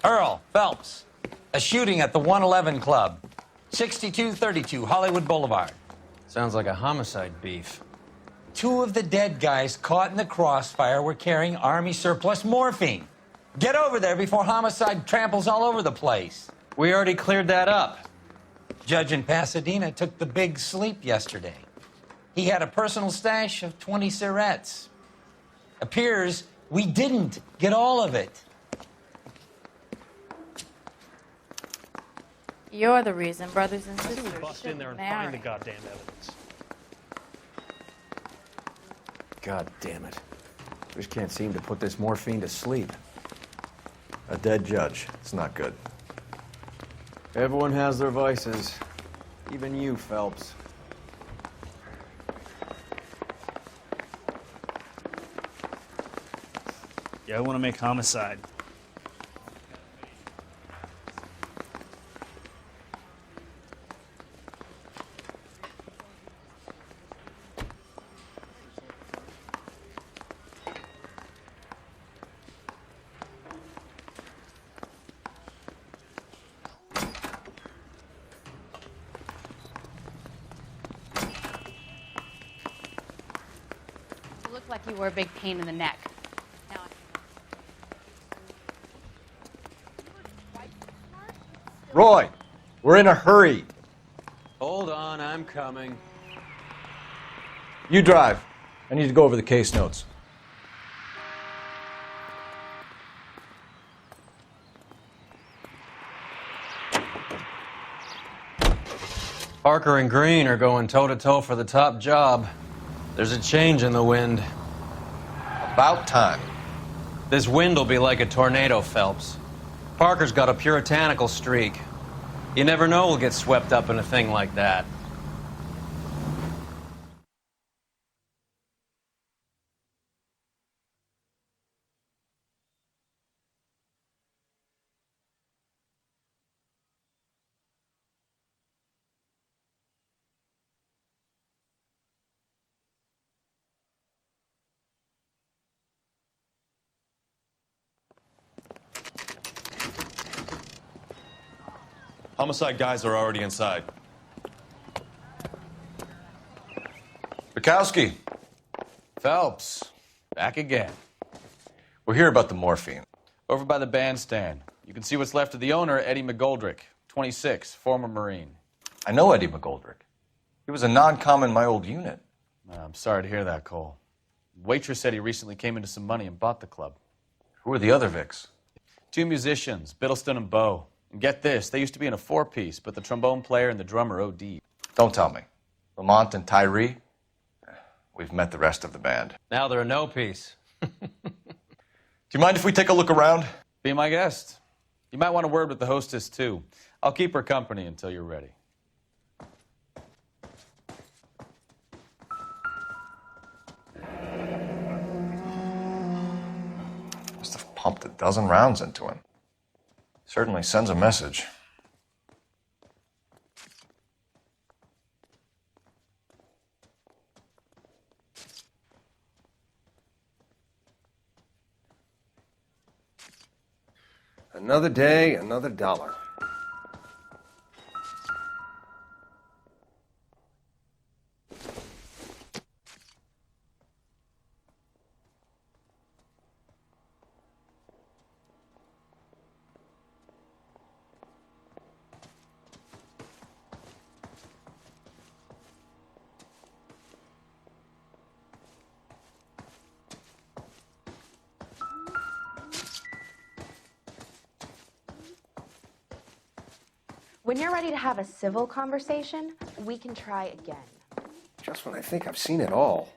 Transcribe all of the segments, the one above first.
Earl Phelps, a shooting at the 111 Club, 6232 Hollywood Boulevard. Sounds like a homicide beef. 2 of the dead guys caught in the crossfire were carrying Army surplus morphine. Get over there before homicide tramples all over the place. We already cleared that up. Judge in Pasadena took the big sleep yesterday. He had a personal stash of 20 cigarettes. Appears we didn't get all of it. You're the reason brothers and sisters Bust in there and marry. find the goddamn evidence. God damn it. Just can't seem to put this morphine to sleep. A dead judge. It's not good. Everyone has their vices. Even you, Phelps. Yeah, I want to make homicide. You look like you were a big pain in the neck. Now Roy, we're in a hurry. Hold on, I'm coming. You drive. I need to go over the case notes. Parker and Green are going toe-to-toe for the top job. There's a change in the wind. About time. This wind will be like a tornado, Phelps. Parker's got a puritanical streak. You never know we'll get swept up in a thing like that. Homicide guys are already inside. Bukowski, Phelps, back again. we're here about the morphine. Over by the bandstand. You can see what's left of the owner, Eddie McGoldrick, 26, former Marine. I know Eddie McGoldrick. He was a non-com in my old unit. I'm sorry to hear that, Cole. Waitress said he recently came into some money and bought the club. Who are the other Vics? 2 musicians, Biddleston and Bowe. And get this, they used to be in a 4-piece, but the trombone player and the drummer OD'd. Don't tell me. Lamont and Tyree? We've met the rest of the band. Now they're a no-piece. Do you mind if we take a look around? Be my guest. You might want a word with the hostess, too. I'll keep her company until you're ready. Must have pumped a dozen rounds into him. Certainly sends a message. Another day, another dollar. When you're ready to have a civil conversation, we can try again. Just when I think I've seen it all.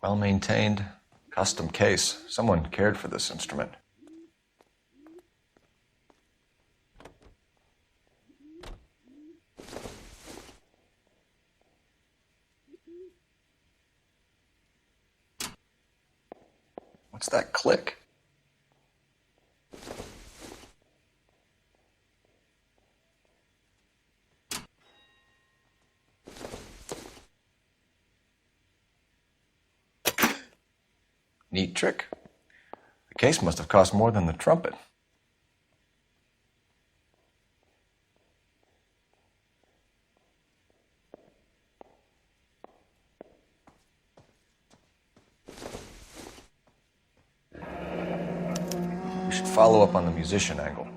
Well maintained, custom case. Someone cared for this instrument. What's that click? Neat trick. The case must have cost more than the trumpet. We should follow up on the musician angle.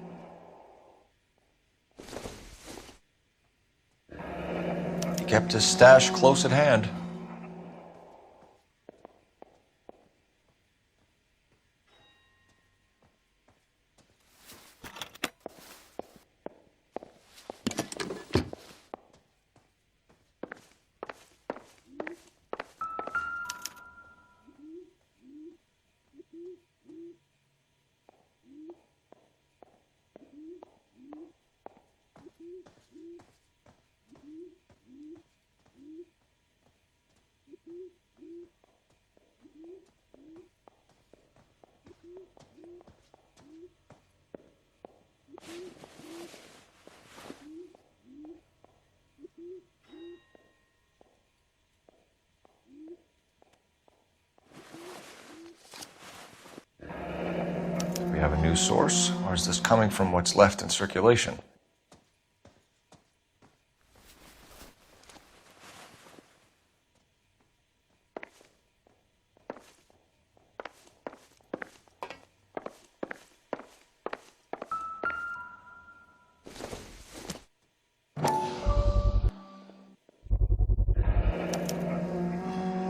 He kept his stash close at hand. We have a new source, or is this coming from what's left in circulation?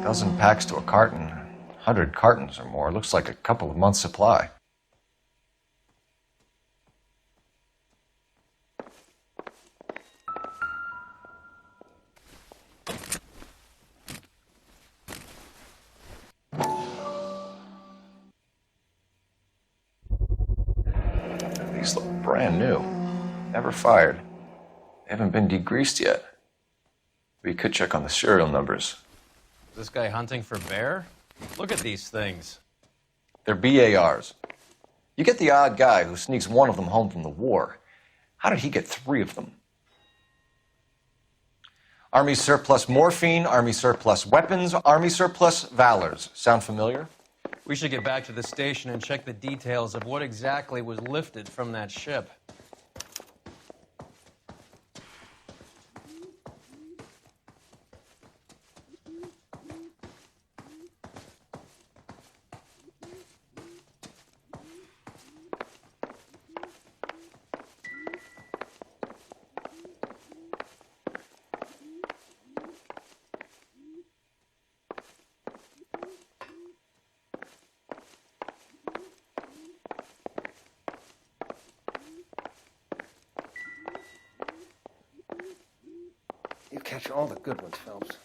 Dozen packs to a carton, 100 cartons or more. Looks like a couple of months' supply. These look brand new. Never fired. They haven't been degreased yet. We could check on the serial numbers. Is this guy hunting for bear? Look at these things. They're BARs. You get the odd guy who sneaks one of them home from the war. How did he get 3 of them? Army surplus morphine, Army surplus weapons, Army surplus valors. Sound familiar? We should get back to the station and check the details of what exactly was lifted from that ship. You catch all the good ones, Phelps.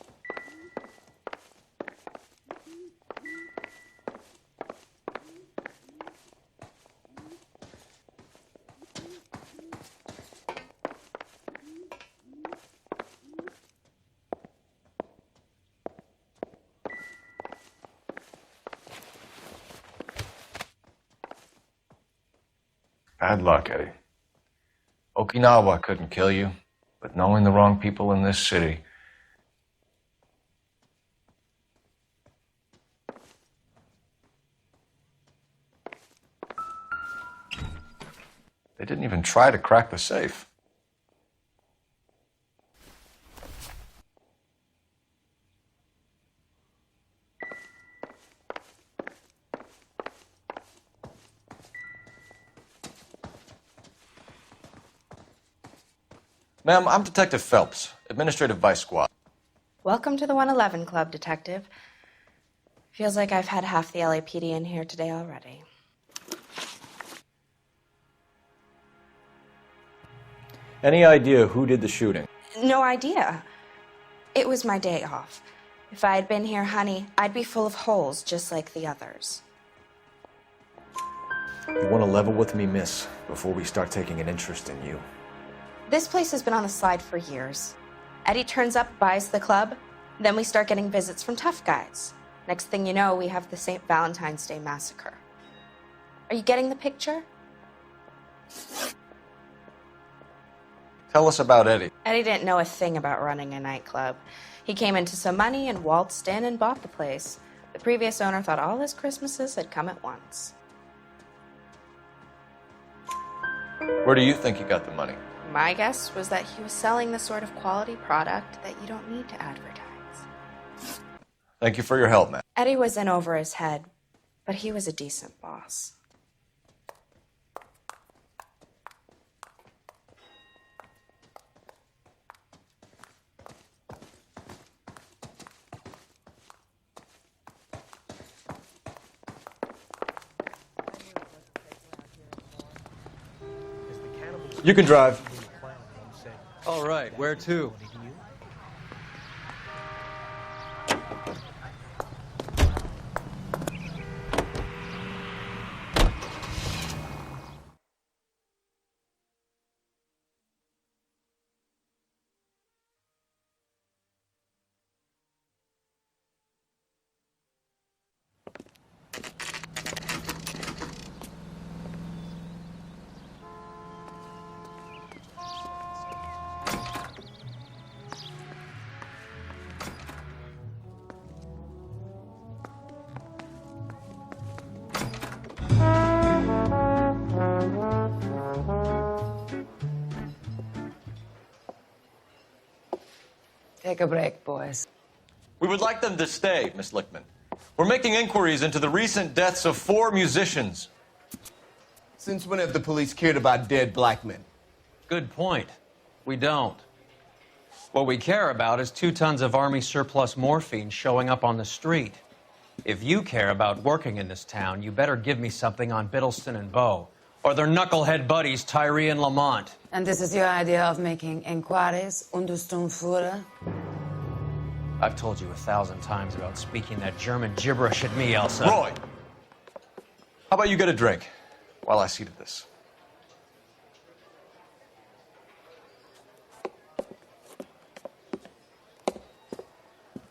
Bad luck, Eddie. Okinawa couldn't kill you, but knowing the wrong people in this city. They didn't even try to crack the safe. Ma'am, I'm Detective Phelps, Administrative Vice Squad. Welcome to the 111 Club, Detective. Feels like I've had half the LAPD in here today already. Any idea who did the shooting? No idea. It was my day off. If I had been here, honey, I'd be full of holes just like the others. You want to level with me, miss, before we start taking an interest in you. This place has been on the slide for years. Eddie turns up, buys the club, then we start getting visits from tough guys. Next thing you know, we have the St. Valentine's Day massacre. Are you getting the picture? Tell us about Eddie. Eddie didn't know a thing about running a nightclub. He came into some money and waltzed in and bought the place. The The previous owner thought all his Christmases had come at once. Where do you think he got the money? My guess was that he was selling the sort of quality product that you don't need to advertise. Thank you for your help, Matt. Eddie was in over his head, but he was a decent boss. You can drive. All right, where to? Take a break, boys. We would like them to stay, Miss Lickman. We're making inquiries into the recent deaths of 4 musicians. Since when have the police cared about dead black men? Good point. We don't. What we care about is 2 tons of Army surplus morphine showing up on the street. If you care about working in this town, you better give me something on Biddleston and Bow, or their knucklehead buddies Tyree and Lamont. And this is your idea of making inquiries, understand, Führer? I've told you 1,000 times about speaking that German gibberish at me, Elsa. Roy, how about you get a drink while I see to this?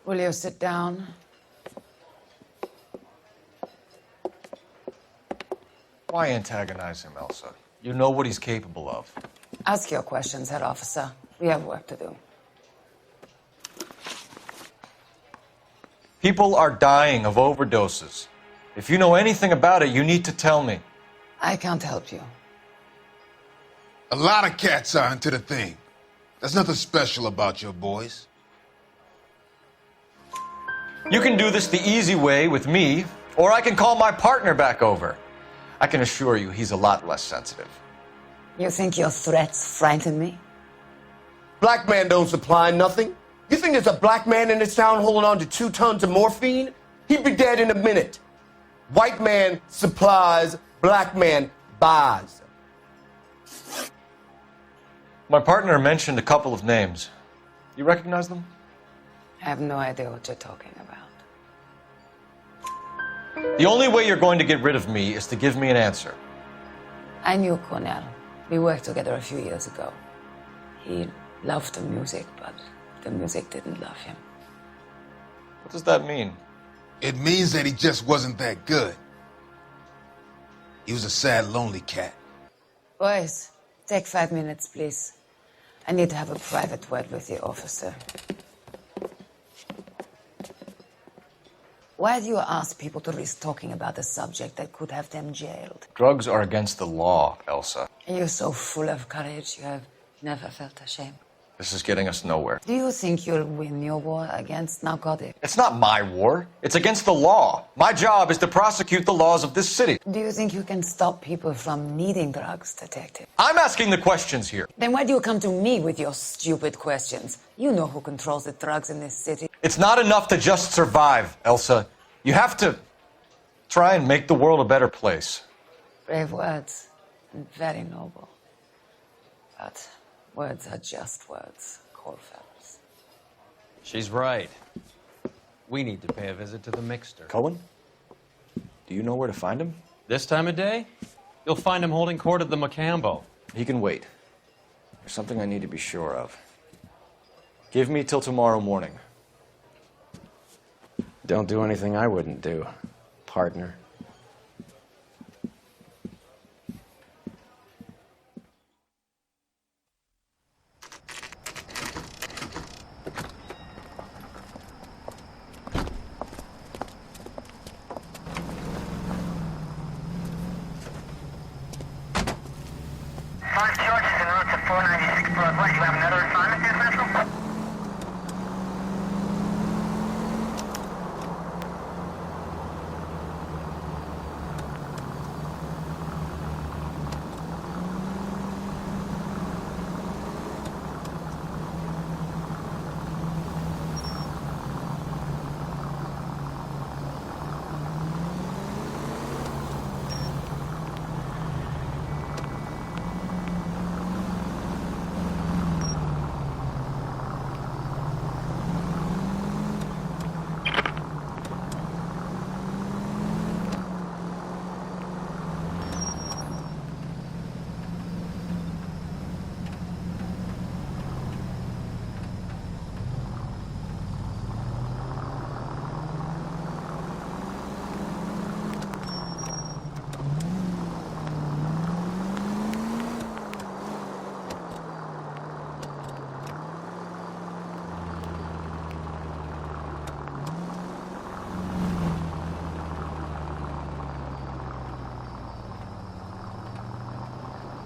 Will you sit down? Why antagonize him, Elsa? You know what he's capable of. Ask your questions, head officer. We have work to do. People are dying of overdoses. If you know anything about it, you need to tell me. I can't help you. A lot of cats are into the thing. There's nothing special about your boys. You can do this the easy way with me, or I can call my partner back over. I can assure you he's a lot less sensitive. You think your threats frighten me? Black man don't supply nothing. You think there's a black man in this town holding on to 2 tons of morphine? He'd be dead in a minute. White man supplies, black man buys. My partner mentioned a couple of names. You recognize them? I have no idea what you're talking about. The only way you're going to get rid of me is to give me an answer. I knew Cornell. We worked together a few years ago. He loved the music, but the music didn't love him. What does that mean? It means that he just wasn't that good. He was a sad, lonely cat. Boys, take 5 minutes, please. I need to have a private word with the officer. Why do you ask people to risk talking about a subject that could have them jailed? Drugs are against the law, Elsa. And you're so full of courage, you have never felt ashamed. This is getting us nowhere. Do you think you'll win your war against narcotics? It's not my war. It's against the law. My job is to prosecute the laws of this city. Do you think you can stop people from needing drugs, detective? I'm asking the questions here. Then why do you come to me with your stupid questions? You know who controls the drugs in this city. It's not enough to just survive, Elsa. You have to try and make the world a better place. Brave words, and very noble. But words are just words, Coalfellas. She's right. We need to pay a visit to the mixer. Cohen? Do you know where to find him? This time of day, you'll find him holding court at the Macambo. He can wait. There's something I need to be sure of. Give me till tomorrow morning. Don't do anything I wouldn't do, partner.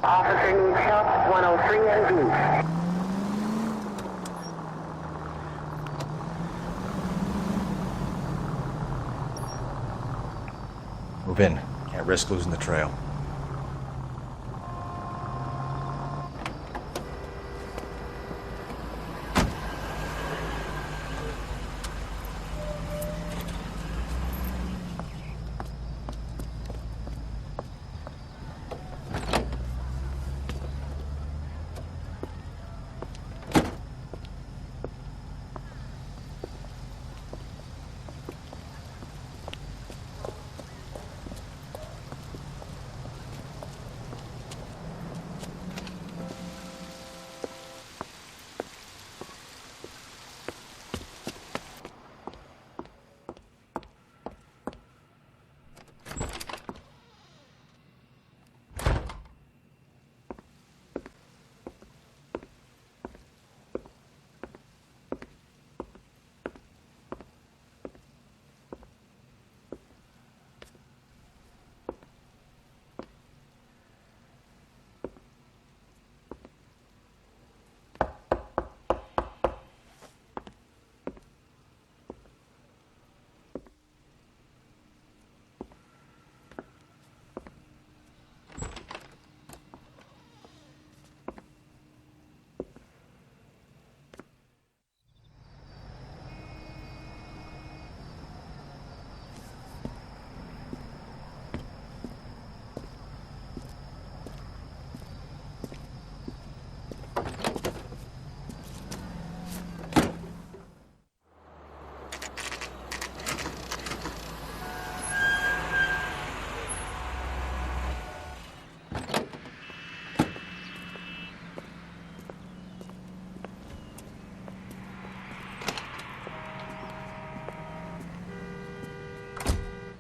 Officer needs help, 103 and B. Move in. Can't risk losing the trail.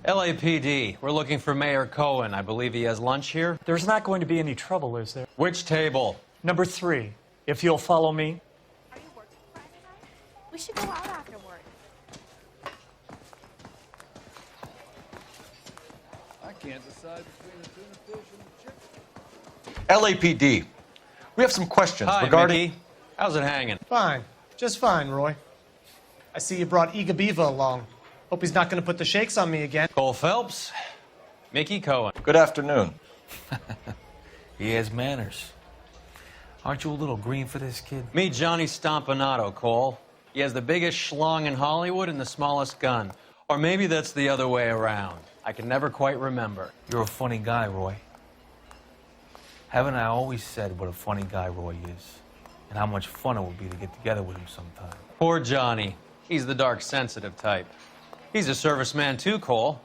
LAPD, we're looking for Mayor Cohen. I believe he has lunch here. There's not going to be any trouble, is there? Which table? Number 3, if you'll follow me. Are you working Friday night? We should go out afterward. I can't decide between a tuna fish and a chicken. LAPD, we have some questions Hi, regarding... Mickey. How's it hanging? Fine. Just fine, Roy. I see you brought Iga Beaver along. Hope he's not going to put the shakes on me again. Cole Phelps, Mickey Cohen. Good afternoon. He has manners. Aren't you a little green for this kid? Meet Johnny Stompanato, Cole. He has the biggest schlong in Hollywood and the smallest gun. Or maybe that's the other way around. I can never quite remember. You're a funny guy, Roy. Haven't I always said what a funny guy Roy is? And how much fun it would be to get together with him sometime. Poor Johnny. He's the dark, sensitive type. He's a serviceman too, Cole.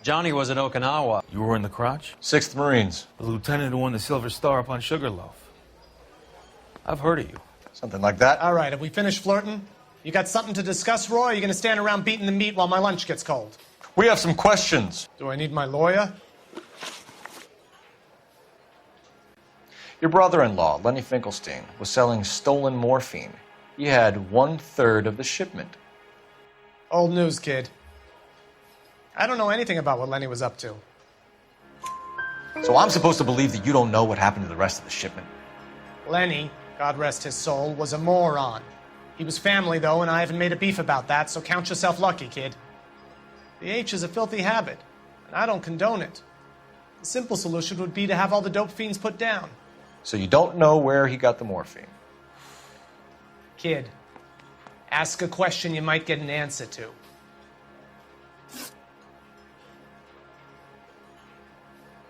Johnny was at Okinawa. You were in the crotch? 6th Marines. The lieutenant who won the Silver Star up on Sugarloaf. I've heard of you. Something like that. All right, have we finished flirting? You got something to discuss, Roy, or are you going to stand around beating the meat while my lunch gets cold? We have some questions. Do I need my lawyer? Your brother-in-law, Lenny Finkelstein, was selling stolen morphine. He had 1/3 of the shipment. Old news, kid. I don't know anything about what Lenny was up to. So I'm supposed to believe that you don't know what happened to the rest of the shipment? Lenny, God rest his soul, was a moron. He was family, though, and I haven't made a beef about that, so count yourself lucky, kid. The H is a filthy habit, and I don't condone it. The simple solution would be to have all the dope fiends put down. So you don't know where he got the morphine? Kid, ask a question you might get an answer to.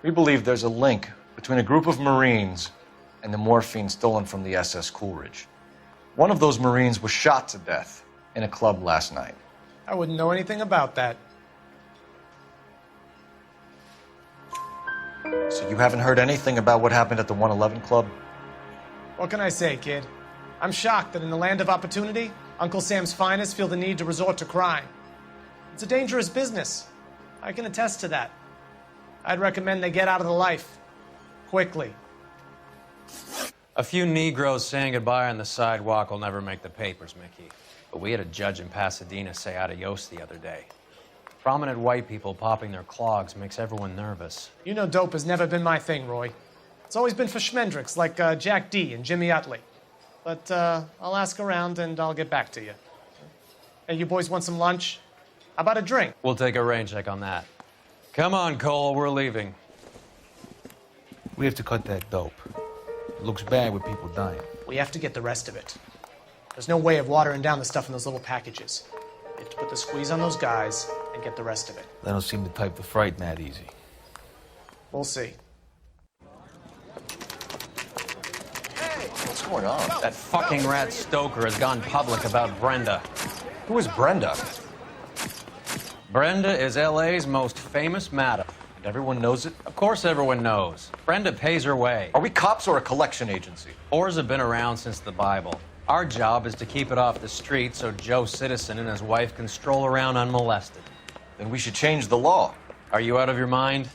We believe there's a link between a group of Marines and the morphine stolen from the SS Coolidge. One of those Marines was shot to death in a club last night. I wouldn't know anything about that. So you haven't heard anything about what happened at the 111 Club? What can I say, kid? I'm shocked that in the land of opportunity, Uncle Sam's finest feel the need to resort to crime. It's a dangerous business. I can attest to that. I'd recommend they get out of the life. Quickly. A few Negroes saying goodbye on the sidewalk will never make the papers, Mickey. But we had a judge in Pasadena say adios the other day. Prominent white people popping their clogs makes everyone nervous. You know dope has never been my thing, Roy. It's always been for schmendricks like Jack D and Jimmy Utley. But I'll ask around and I'll get back to you. Hey, you boys want some lunch? How about a drink? We'll take a rain check on that. Come on, Cole, we're leaving. We have to cut that dope. It looks bad with people dying. We have to get the rest of it. There's no way of watering down the stuff in those little packages. We have to put the squeeze on those guys and get the rest of it. They don't seem the type to frighten that easy. We'll see. What's going on? That fucking rat Stoker has gone public about Brenda. Who is Brenda? Brenda is LA's most famous madam. And everyone knows it? Of course everyone knows. Brenda pays her way. Are we cops or a collection agency? Whores have been around since the Bible. Our job is to keep it off the street so Joe Citizen and his wife can stroll around unmolested. Then we should change the law. Are you out of your mind?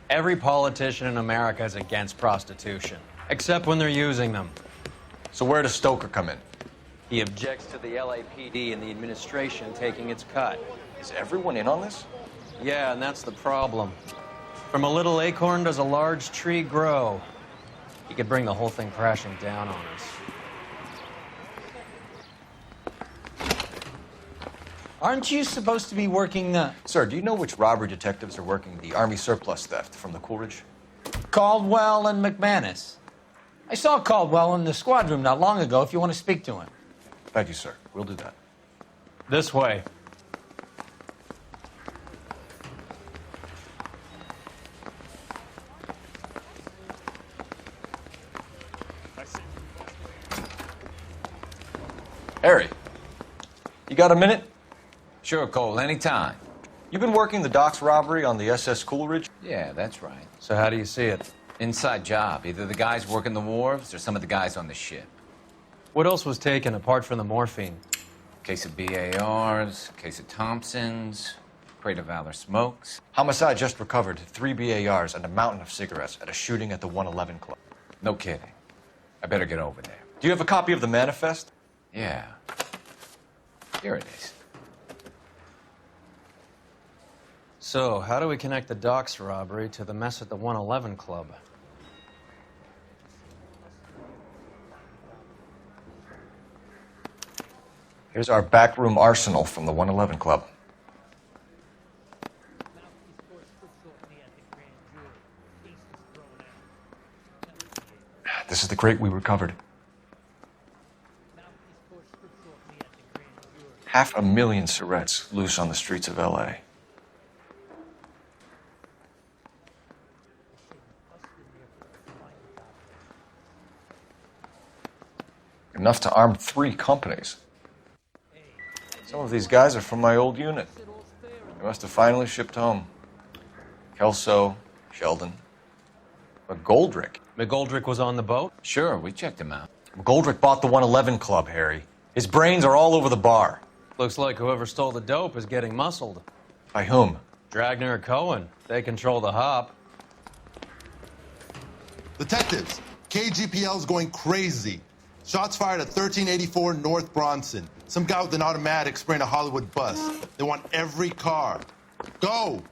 Every politician in America is against prostitution, except when they're using them. So where does Stoker come in? He objects to the LAPD and the administration taking its cut. Is everyone in on this? Yeah, and that's the problem. From a little acorn does a large tree grow. He could bring the whole thing crashing down on us. Aren't you supposed to be working the... Sir, do you know which robbery detectives are working the Army surplus theft from the Coolidge? Caldwell and McManus? I saw Caldwell in the squad room not long ago if you want to speak to him. Thank you, sir. We'll do that. This way. Harry, you got a minute? Sure, Cole, anytime. You've been working the docks robbery on the SS Coolidge? Yeah, that's right. So how do you see it? Inside job. Either the guys working the wharves or some of the guys on the ship. What else was taken apart from the morphine? Case of BARs, case of Thompsons, crate of Valor smokes. Homicide just recovered 3 BARs and a mountain of cigarettes at a shooting at the 111 Club. No kidding. I better get over there. Do you have a copy of the manifest? Yeah. Here it is. So, how do we connect the docks robbery to the mess at the 111 Club? Here's our backroom arsenal from the 111 Club. This is the crate we recovered. 500,000 cigarettes loose on the streets of LA. Enough to arm 3 companies. Some of these guys are from my old unit. They must have finally shipped home. Kelso, Sheldon. McGoldrick. McGoldrick was on the boat? Sure, we checked him out. McGoldrick bought the 111 Club, Harry. His brains are all over the bar. Looks like whoever stole the dope is getting muscled. By whom? Dragner or Cohen. They control the hop. Detectives, KGPL's going crazy. Shots fired at 1384 North Bronson. Some guy with an automatic spraying a Hollywood bus. They want every car. Go!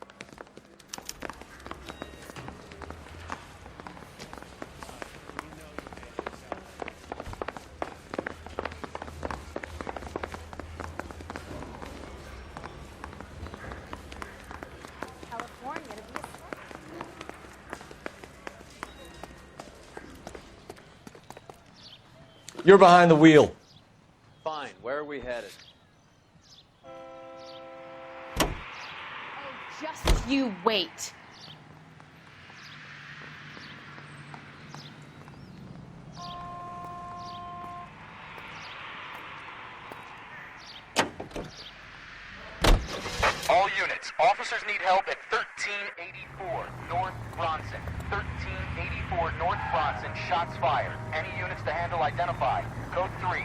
You're behind the wheel. Fine, where are we headed? Oh, just you wait. All units, officers need help at 1384 North Bronson. 1384 North Bronson, shots fired. Any units to handle identify. Code 3.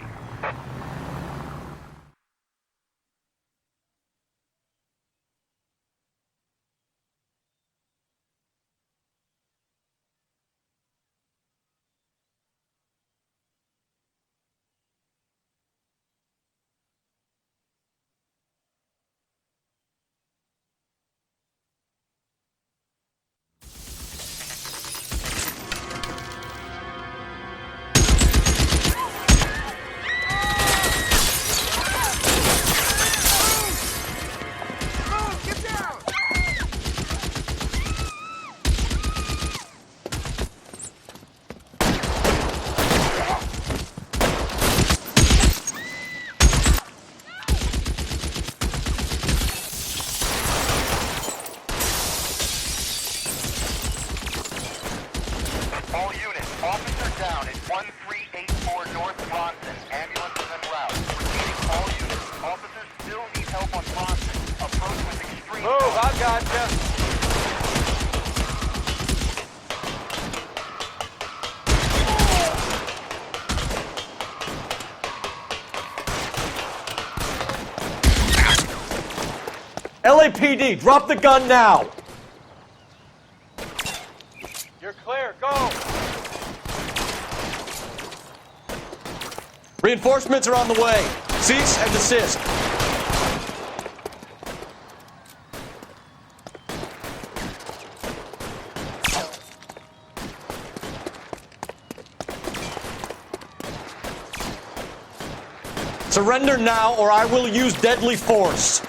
gotcha. LAPD, drop the gun now! You're clear, go! Reinforcements are on the way. Cease and desist. Surrender now, or I will use deadly force.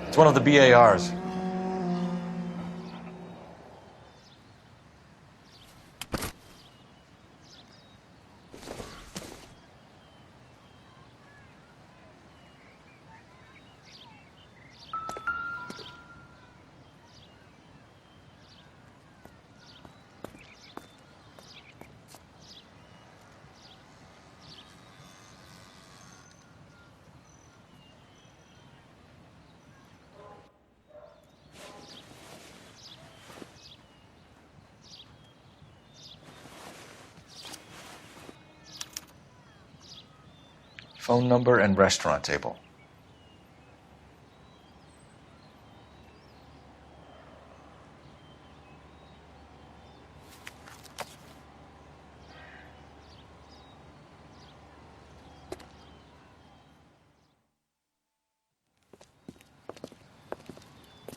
It's one of the BARs. Phone number and restaurant table.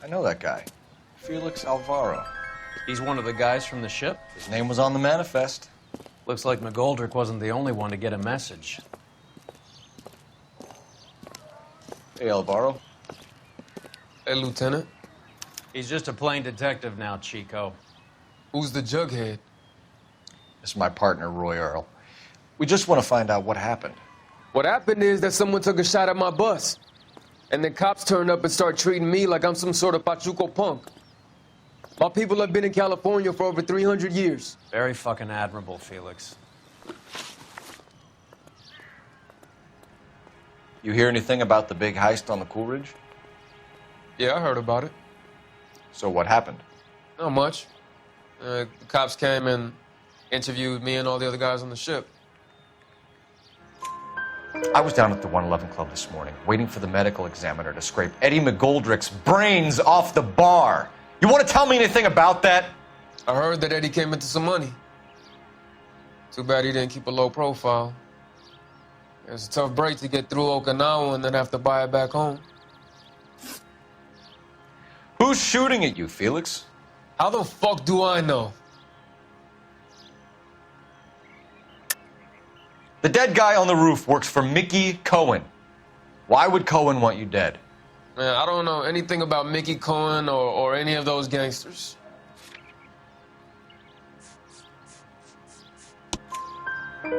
I know that guy. Felix Alvaro. He's one of the guys from the ship? His name was on the manifest. Looks like McGoldrick wasn't the only one to get a message. Hey, Alvaro. Hey, Lieutenant. He's just a plain detective now, Chico. Who's the jughead? This is my partner, Roy Earl. We just want to find out what happened. What happened is that someone took a shot at my bus. And then cops turned up and start treating me like I'm some sort of Pachuco punk. My people have been in California for over 300 years. Very fucking admirable, Felix. You hear anything about the big heist on the Coolidge? Yeah, I heard about it. So what happened? Not much. The cops came and interviewed me and all the other guys on the ship. I was down at the 111 Club this morning, waiting for the medical examiner to scrape Eddie McGoldrick's brains off the bar. You want to tell me anything about that? I heard that Eddie came into some money. Too bad he didn't keep a low profile. It's a tough break to get through Okinawa and then have to buy it back home. Who's shooting at you, Felix? How the fuck do I know? The dead guy on the roof works for Mickey Cohen. Why would Cohen want you dead? Man, I don't know anything about Mickey Cohen or any of those gangsters.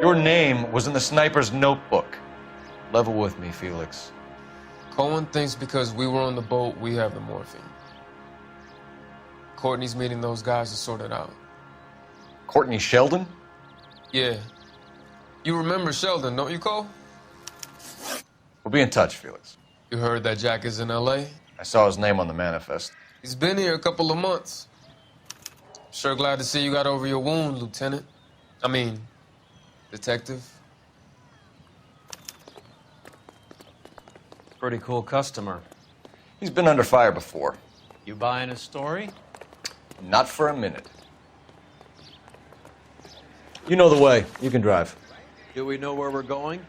Your name was in the sniper's notebook. Level with me, Felix. Cohen thinks because we were on the boat, we have the morphine. Courtney's meeting those guys to sort it out. Courtney Sheldon? Yeah. You remember Sheldon, don't you, Cole? We'll be in touch, Felix. You heard that Jack is in L.A.? I saw his name on the manifest. He's been here a couple of months. Sure glad to see you got over your wound, Lieutenant. I mean, Detective. Pretty cool customer. He's been under fire before. You buying his story? Not for a minute. You know the way. You can drive. Do we know where we're going?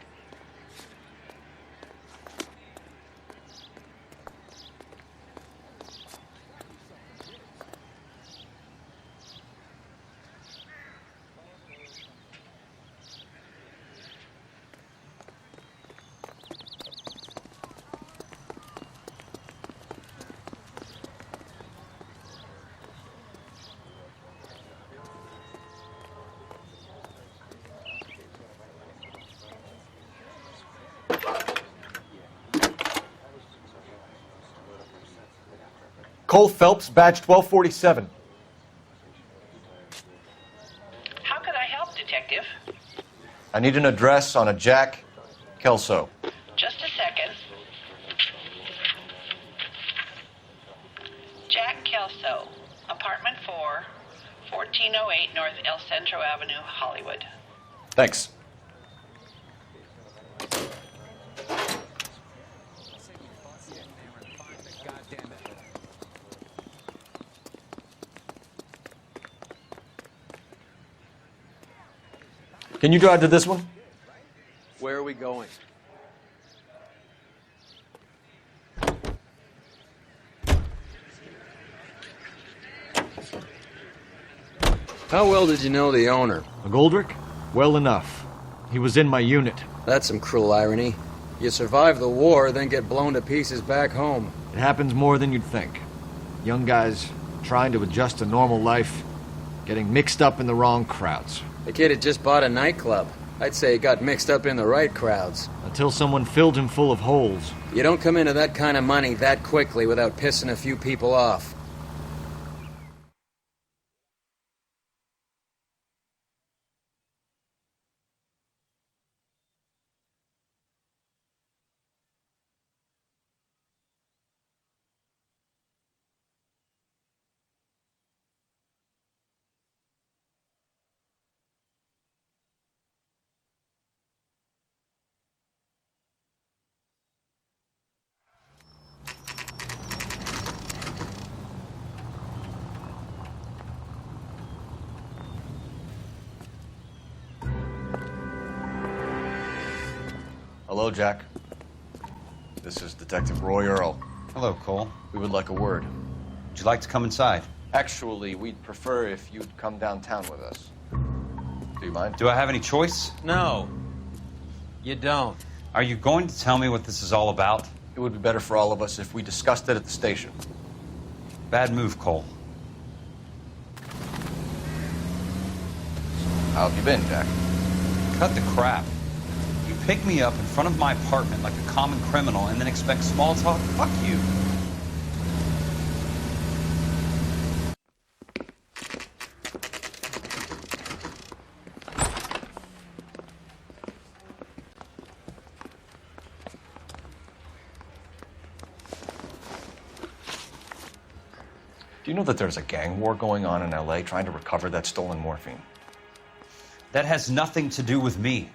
Cole Phelps, badge 1247. How can I help, Detective? I need an address on a Jack Kelso. Just a second. Jack Kelso, apartment 4, 1408 North El Centro Avenue, Hollywood. Thanks. Can you drive to this one? Where are we going? How well did you know the owner? McGoldrick? Well enough. He was in my unit. That's some cruel irony. You survive the war, then get blown to pieces back home. It happens more than you'd think. Young guys trying to adjust to normal life, getting mixed up in the wrong crowds. The kid had just bought a nightclub. I'd say he got mixed up in the right crowds. Until someone filled him full of holes. You don't come into that kind of money that quickly without pissing a few people off. Hello, Jack. This is Detective Roy Earl. Hello, Cole. We would like a word. Would you like to come inside? Actually, we'd prefer if you'd come downtown with us. Do you mind? Do I have any choice? No, you don't. Are you going to tell me what this is all about? It would be better for all of us if we discussed it at the station. Bad move, Cole. How have you been, Jack? Cut the crap. You pick me up in front of my apartment like a common criminal and then expect small talk? Fuck you. Do you know that there's a gang war going on in LA trying to recover that stolen morphine? That has nothing to do with me.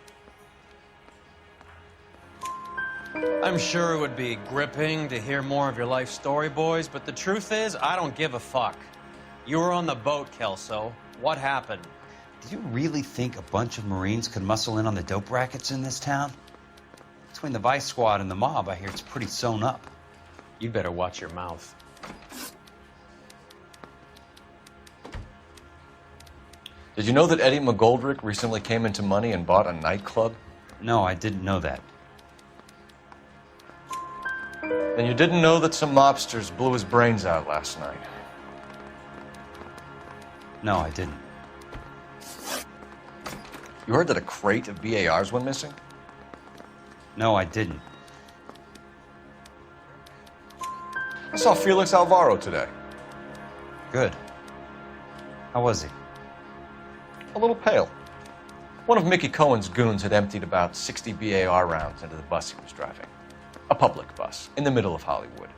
I'm sure it would be gripping to hear more of your life story, boys, but the truth is, I don't give a fuck. You were on the boat, Kelso. What happened? Do you really think a bunch of Marines could muscle in on the dope rackets in this town? Between the Vice Squad and the mob, I hear it's pretty sewn up. You'd better watch your mouth. Did you know that Eddie McGoldrick recently came into money and bought a nightclub? No, I didn't know that. And you didn't know that some mobsters blew his brains out last night? No, I didn't. You heard that a crate of BARs went missing? No, I didn't. I saw Felix Alvaro today. Good. How was he? A little pale. One of Mickey Cohen's goons had emptied about 60 BAR rounds into the bus he was driving. A public bus, in the middle of Hollywood.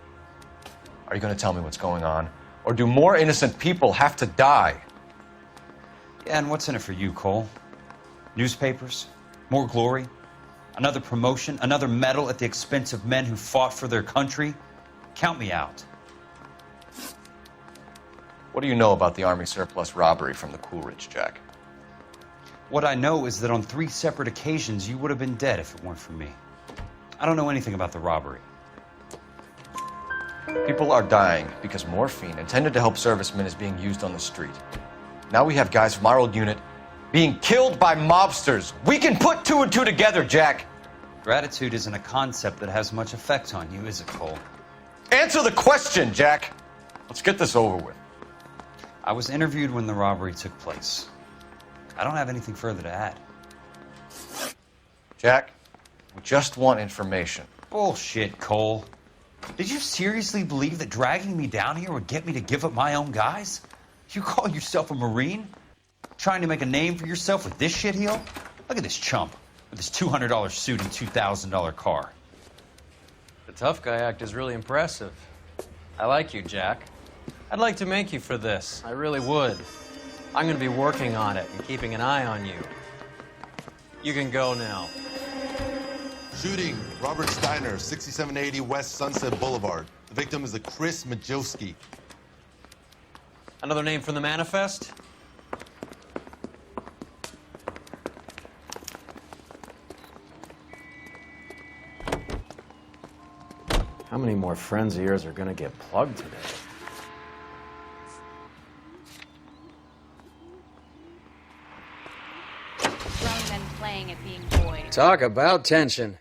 Are you going to tell me what's going on? Or do more innocent people have to die? Yeah, and what's in it for you, Cole? Newspapers? More glory? Another promotion? Another medal at the expense of men who fought for their country? Count me out. What do you know about the Army surplus robbery from the Coolidge, Jack? What I know is that on 3 separate occasions, you would have been dead if it weren't for me. I don't know anything about the robbery. People are dying because morphine intended to help servicemen is being used on the street. Now we have guys from our old unit being killed by mobsters. We can put 2 and 2 together, Jack. Gratitude isn't a concept that has much effect on you, is it, Cole? Answer the question, Jack. Let's get this over with. I was interviewed when the robbery took place. I don't have anything further to add. Jack, we just want information. Bullshit, Cole. Did you seriously believe that dragging me down here would get me to give up my own guys? You call yourself a Marine? Trying to make a name for yourself with this shitheel? Look at this chump with his $200 suit and $2,000 car. The tough guy act is really impressive. I like you, Jack. I'd like to make you for this. I really would. I'm going to be working on it and keeping an eye on you. You can go now. Shooting, Robert Steiner, 6780 West Sunset Boulevard. The victim is a Chris Majowski. Another name from the manifest? How many more friends of yours are gonna get plugged today? Grown men playing at being boys. Talk about tension.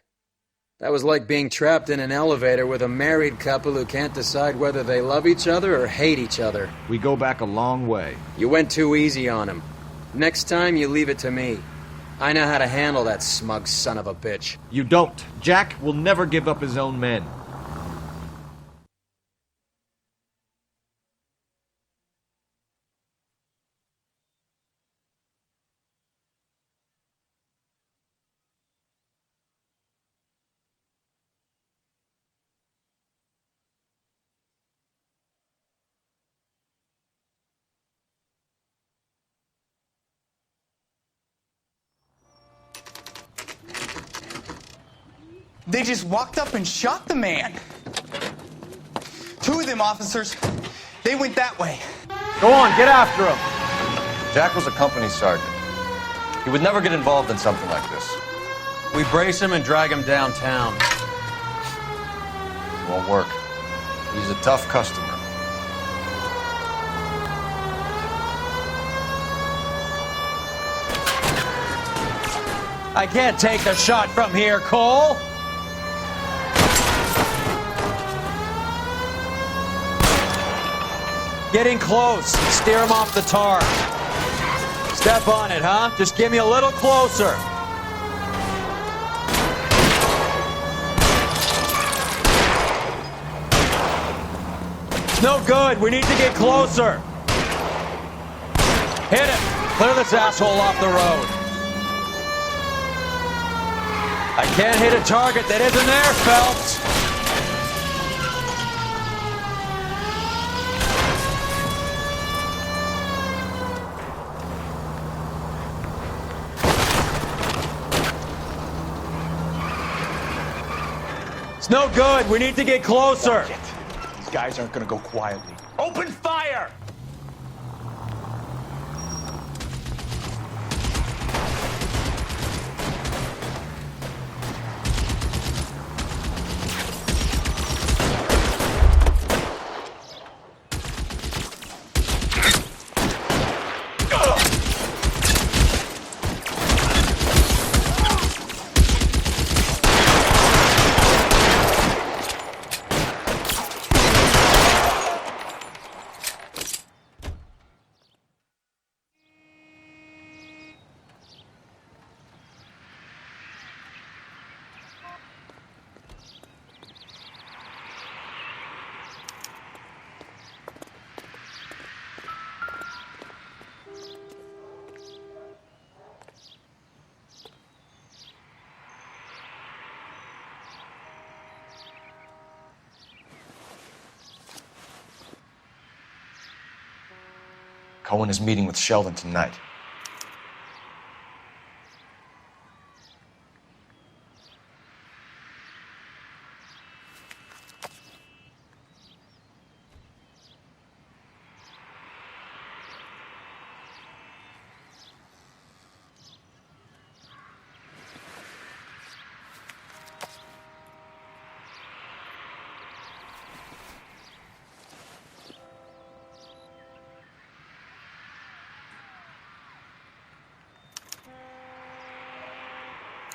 That was like being trapped in an elevator with a married couple who can't decide whether they love each other or hate each other. We go back a long way. You went too easy on him. Next time, you leave it to me. I know how to handle that smug son of a bitch. You don't. Jack will never give up his own men. They just walked up and shot the man. 2 of them officers, they went that way. Go on, get after him. Jack was a company sergeant. He would never get involved in something like this. We brace him and drag him downtown. It won't work. He's a tough customer. I can't take the shot from here, Cole. Getting close. Steer him off the tar. Step on it, huh? Just give me a little closer. It's no good. We need to get closer. Hit it. Clear this asshole off the road. I can't hit a target that isn't there, Phelps. It's no good. We need to get closer. These guys aren't gonna go quietly. Open fire! Cohen is meeting with Sheldon tonight.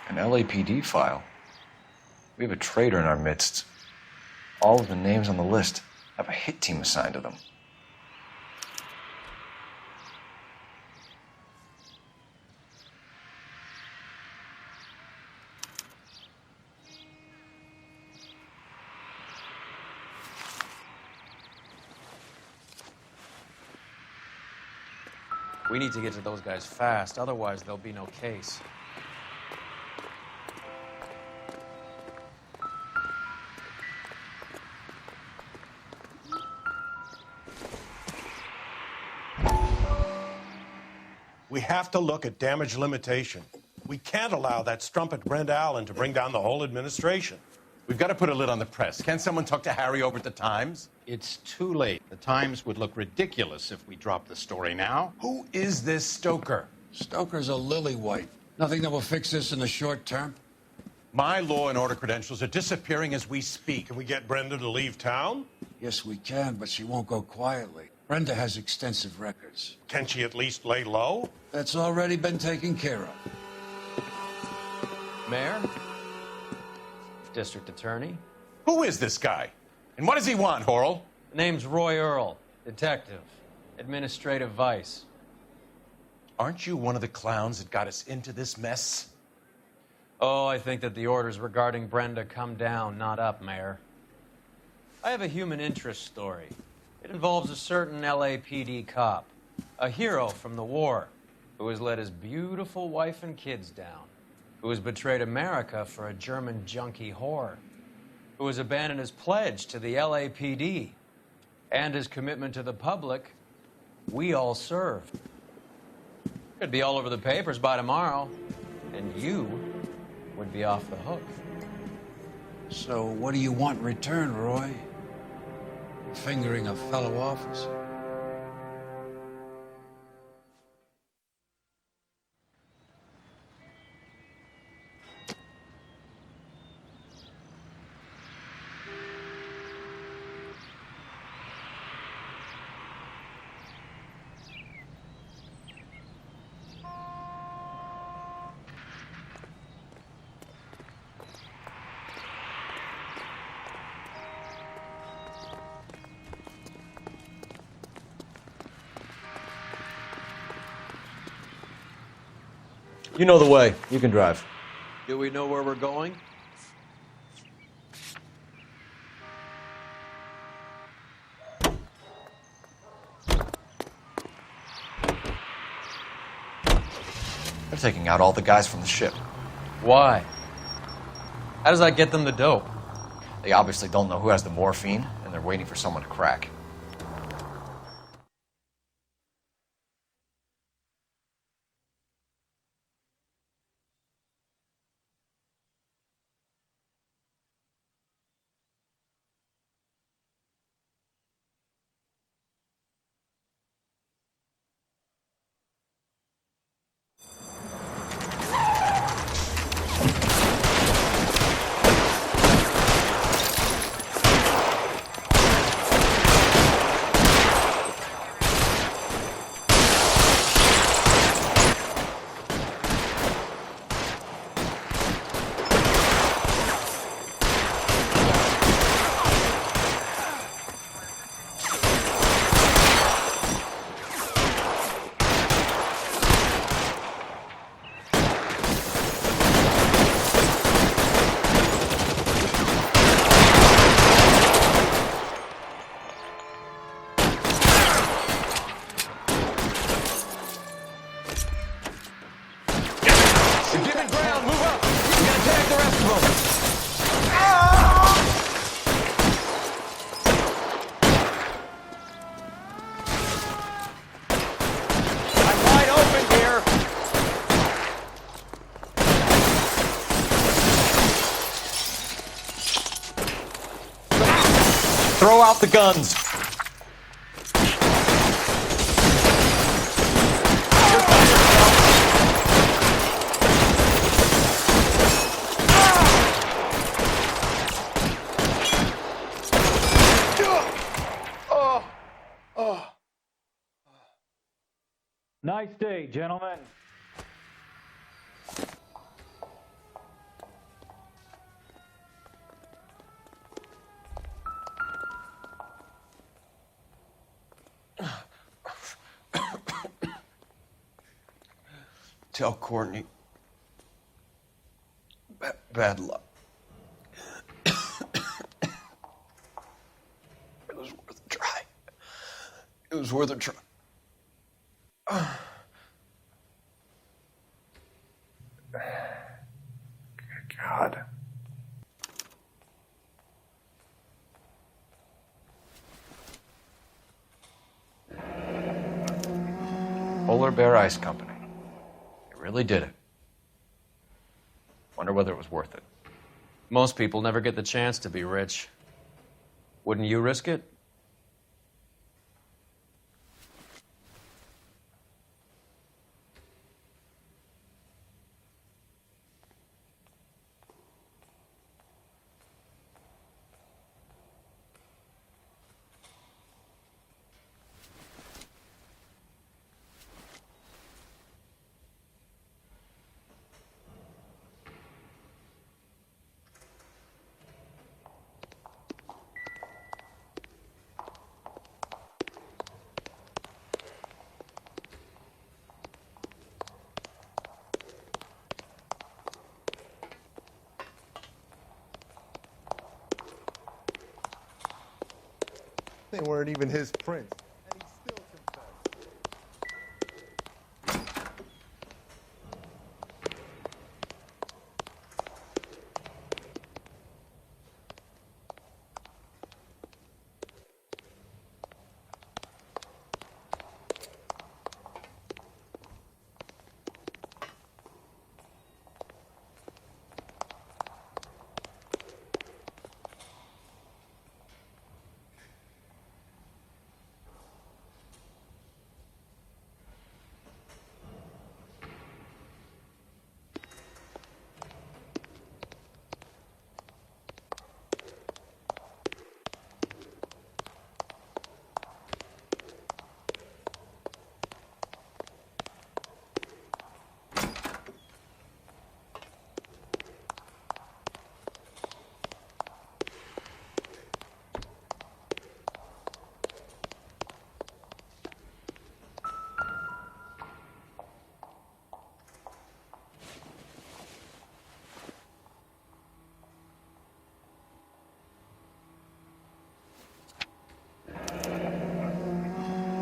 An LAPD file? We have a traitor in our midst. All of the names on the list have a hit team assigned to them. We need to get to those guys fast, otherwise there'll be no case. We have to look at damage limitation. We can't allow that strumpet Brent Allen to bring down the whole administration. We've got to put a lid on the press. Can someone talk to Harry over at the Times? It's too late. The Times would look ridiculous if we dropped the story now. Who is this Stoker? Stoker's a lily-white. Nothing that will fix this in the short term. My law and order credentials are disappearing as we speak. Can we get Brenda to leave town? Yes, we can, but she won't go quietly. Brenda has extensive records. Can she at least lay low? That's already been taken care of. Mayor? District Attorney? Who is this guy? And what does he want, Horrell? The name's Roy Earl, detective, administrative vice. Aren't you one of the clowns that got us into this mess? Oh, I think that the orders regarding Brenda come down, not up, Mayor. I have a human interest story. It involves a certain LAPD cop, a hero from the war, who has let his beautiful wife and kids down, who has betrayed America for a German junkie whore, who has abandoned his pledge to the LAPD and his commitment to the public we all served. Could be all over the papers by tomorrow, and you would be off the hook. So what do you want in return, Roy? Fingering a fellow officer. You know the way. You can drive. Do we know where we're going? They're taking out all the guys from the ship. Why? How does that get them the dope? They obviously don't know who has the morphine, and they're waiting for someone to crack. Throw out the guns. Nice day, gentlemen. Tell Courtney. Bad luck. It was worth a try. It was worth a try. God. Polar Bear Ice Company. They really did it. Wonder whether it was worth it. Most people never get the chance to be rich. Wouldn't you risk it? They weren't even his prints.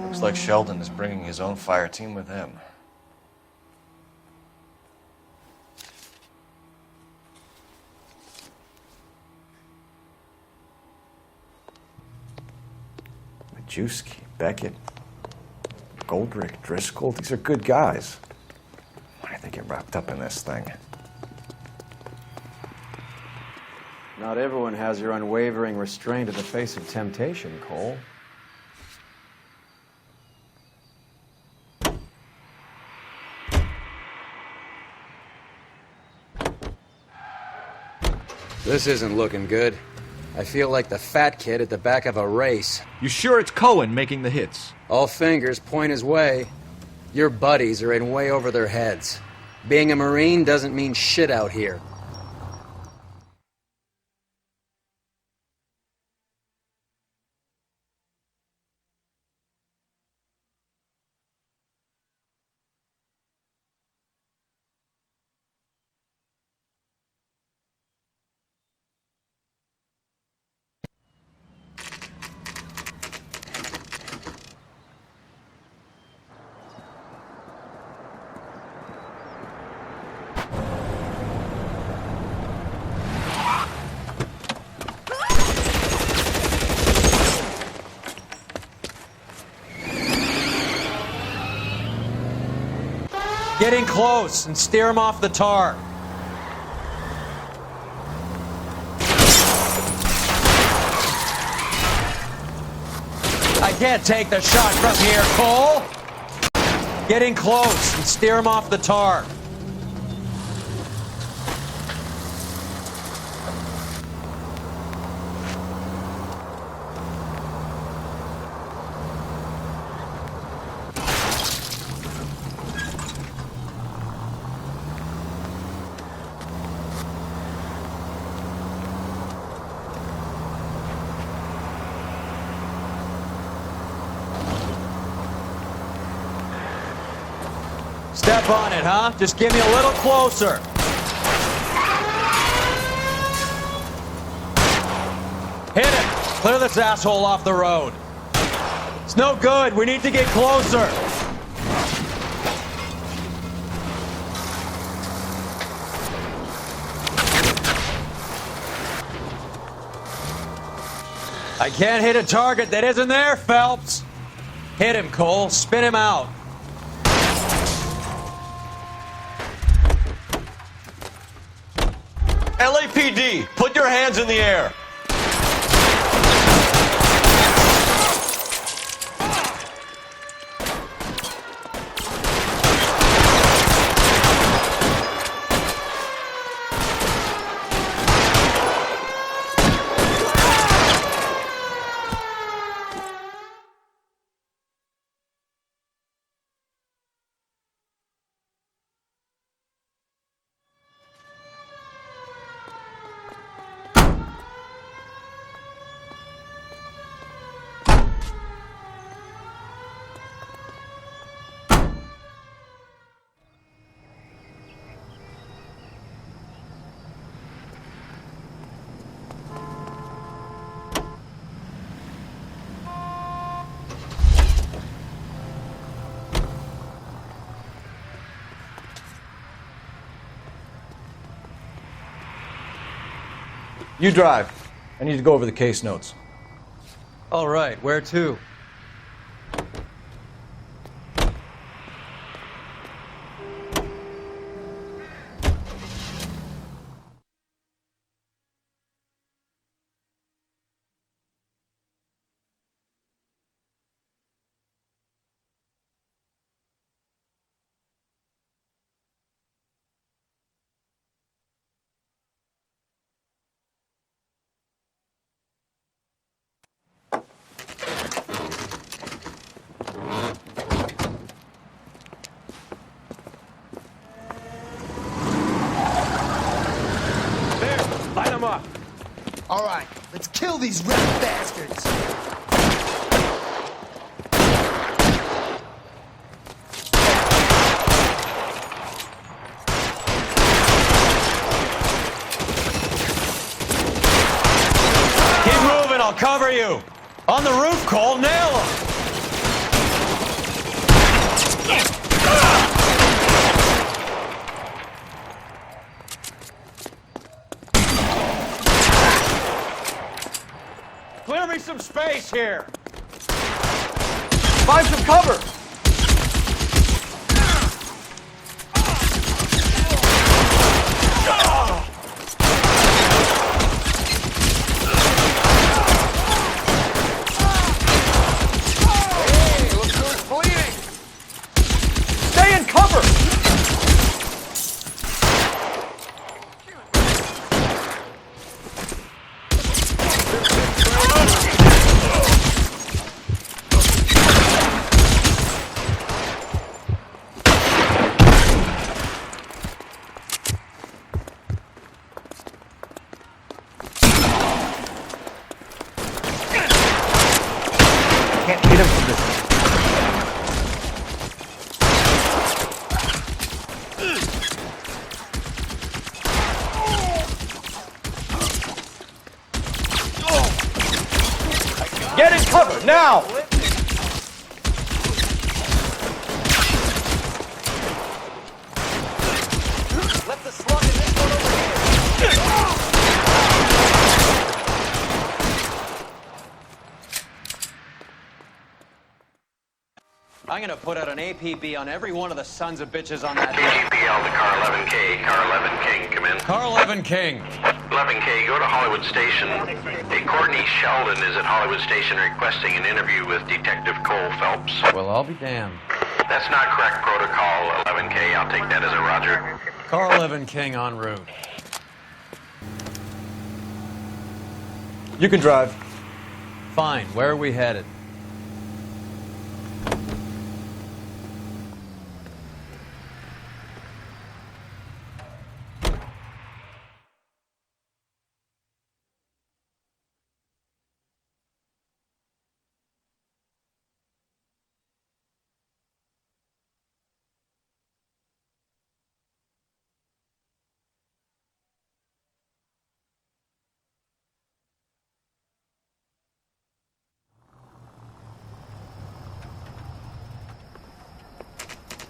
Looks like Sheldon is bringing his own fire team with him. Majewski, Beckett, Goldrick, Driscoll, these are good guys. Why did they get wrapped up in this thing? Not everyone has your unwavering restraint in the face of temptation, Cole. This isn't looking good. I feel like the fat kid at the back of a race. You sure it's Cohen making the hits? All fingers point his way. Your buddies are in way over their heads. Being a Marine doesn't mean shit out here. Get in close and steer him off the tar. I can't take the shot from here, Cole. Get in close and steer him off the tar. Step on it, huh? Just give me a little closer. Hit him! Clear this asshole off the road. It's no good. We need to get closer. I can't hit a target that isn't there, Phelps. Hit him, Cole. Spin him out. LAPD, put your hands in the air. You drive. I need to go over the case notes. All right, where to? Light them up. All right, let's kill these rat bastards. Keep moving, I'll cover you. On the roof, Cole, nail him. Clear me some space here. Find some cover. Hey, look who's bleeding. Stay in cover. Can't hit him from this. Get in cover, now! Let the slug in this one over here. I'm gonna put out an APB on every one of the sons of bitches on that. KGPL to car 11K. Car 11 King, come in. Car 11 King. 11K, go to Hollywood Station. Hey, Courtney Sheldon is at Hollywood Station requesting an interview with Detective Cole Phelps. Well, I'll be damned. That's not correct protocol, 11K. I'll take that as a roger. Car 11 King en route. You can drive. Fine, where are we headed?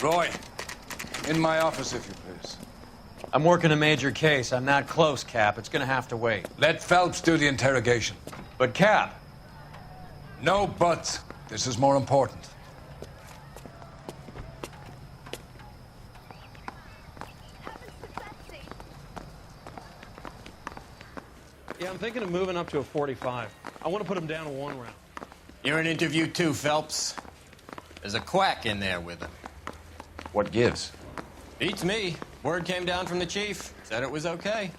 Roy, in my office, if you please. I'm working a major case. I'm not close, Cap. It's gonna have to wait. Let Phelps do the interrogation. But, Cap. No buts. This is more important. Yeah, I'm thinking of moving up to a 45. I want to put him down to 1 round. You're in interview too, Phelps. There's a quack in there with him. What gives? Beats me. Word came down from the chief. Said it was okay.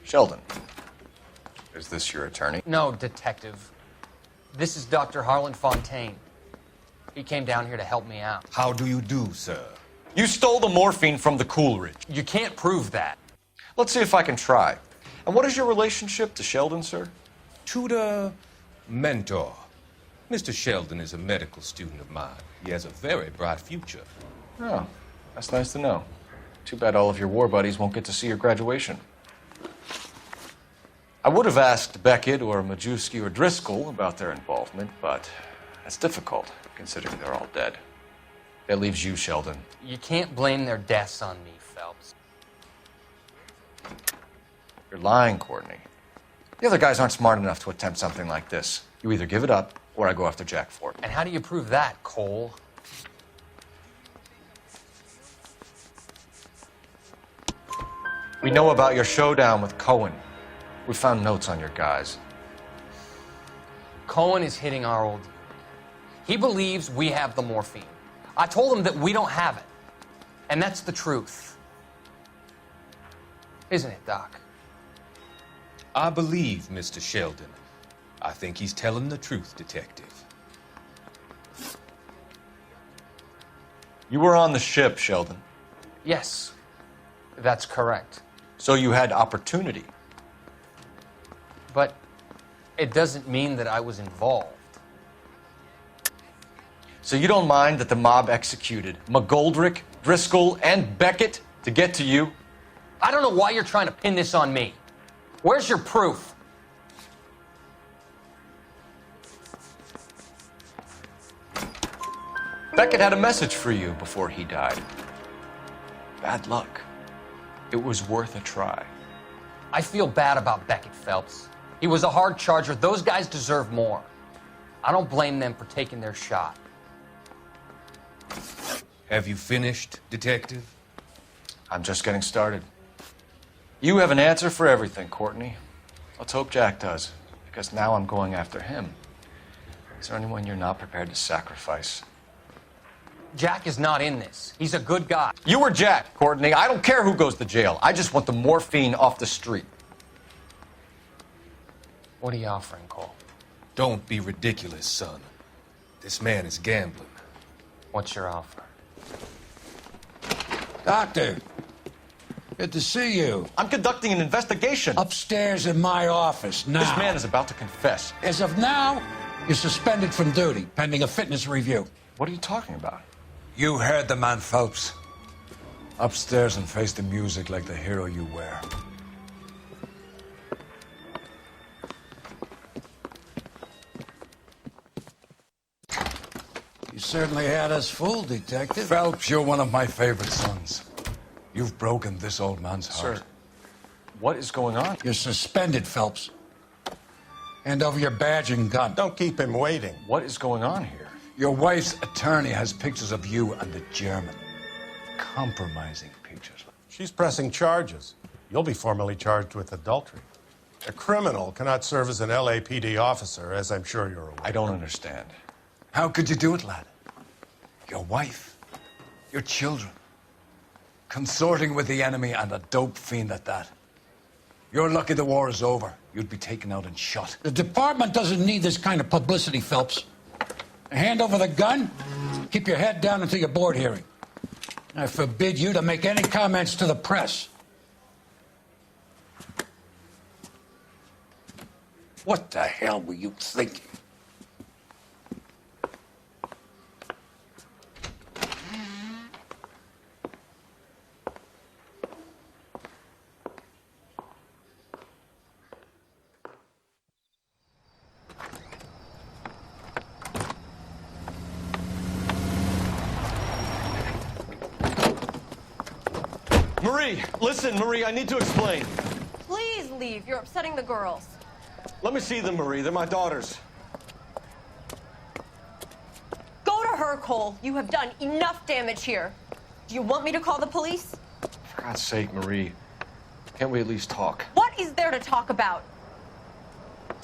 Sheldon, is this your attorney? No, detective. This is Dr. Harlan Fontaine. He came down here to help me out. How do you do, sir? You stole the morphine from the Coolridge. You can't prove that. Let's see if I can try. And what is your relationship to Sheldon, sir? Tutor, mentor. Mr. Sheldon is a medical student of mine. He has a very bright future. Oh, that's nice to know. Too bad all of your war buddies won't get to see your graduation. I would have asked Beckett or Majewski or Driscoll about their involvement, but that's difficult, considering they're all dead. That leaves you, Sheldon. You can't blame their deaths on me, Phelps. You're lying, Courtney. The other guys aren't smart enough to attempt something like this. You either give it up, or I go after Jack for it. And how do you prove that, Cole? We know about your showdown with Cohen. We found notes on your guys. Cohen is hitting our old. He believes we have the morphine. I told him that we don't have it. And that's the truth. Isn't it, Doc? I believe Mr. Sheldon. I think he's telling the truth, Detective. You were on the ship, Sheldon. Yes, that's correct. So you had opportunity. But it doesn't mean that I was involved. So you don't mind that the mob executed McGoldrick, Driscoll, and Beckett to get to you? I don't know why you're trying to pin this on me. Where's your proof? Beckett had a message for you before he died. Bad luck. It was worth a try. I feel bad about Beckett, Phelps. He was a hard charger. Those guys deserve more. I don't blame them for taking their shot. Have you finished, Detective? I'm just getting started. You have an answer for everything, Courtney. Let's hope Jack does, because now I'm going after him. Is there anyone you're not prepared to sacrifice? Jack is not in this. He's a good guy. You or Jack, Courtney. I don't care who goes to jail. I just want the morphine off the street. What are you offering, Cole? Don't be ridiculous, son. This man is gambling. What's your offer? Doctor, good to see you. I'm conducting an investigation. Upstairs in my office now. This man is about to confess. As of now, you're suspended from duty, pending a fitness review. What are you talking about? You heard the man, Phelps. Upstairs and face the music like the hero you were. You certainly had us fooled, Detective. Phelps, you're one of my favorite sons. You've broken this old man's heart. Sir, what is going on? You're suspended, Phelps. Hand over your badge and gun. Don't keep him waiting. What is going on here? Your wife's attorney has pictures of you and the German. Compromising pictures. She's pressing charges. You'll be formally charged with adultery. A criminal cannot serve as an LAPD officer, as I'm sure you're aware. I don't understand. How could you do it, lad? Your wife, your children, consorting with the enemy and a dope fiend at that. You're lucky the war is over. You'd be taken out and shot. The department doesn't need this kind of publicity, Phelps. Hand over the gun, keep your head down until your board hearing. I forbid you to make any comments to the press. What the hell were you thinking? Marie, listen, Marie, I need to explain. Please leave. You're upsetting the girls. Let me see them, Marie. They're my daughters. Go to her, Cole. You have done enough damage here. Do you want me to call the police? For God's sake, Marie. Can't we at least talk? What is there to talk about?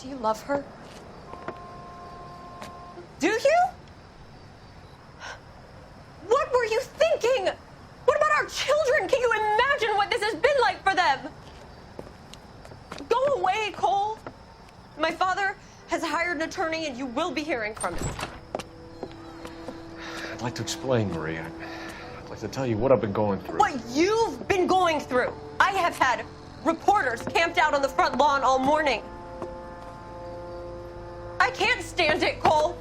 Do you love her? Do you? What were you thinking? What about our children? Can you imagine what this has been like for them? Go away, Cole. My father has hired an attorney, and you will be hearing from him. I'd like to explain, Marie. I'd like to tell you what I've been going through. What you've been going through. I have had reporters camped out on the front lawn all morning. I can't stand it, Cole.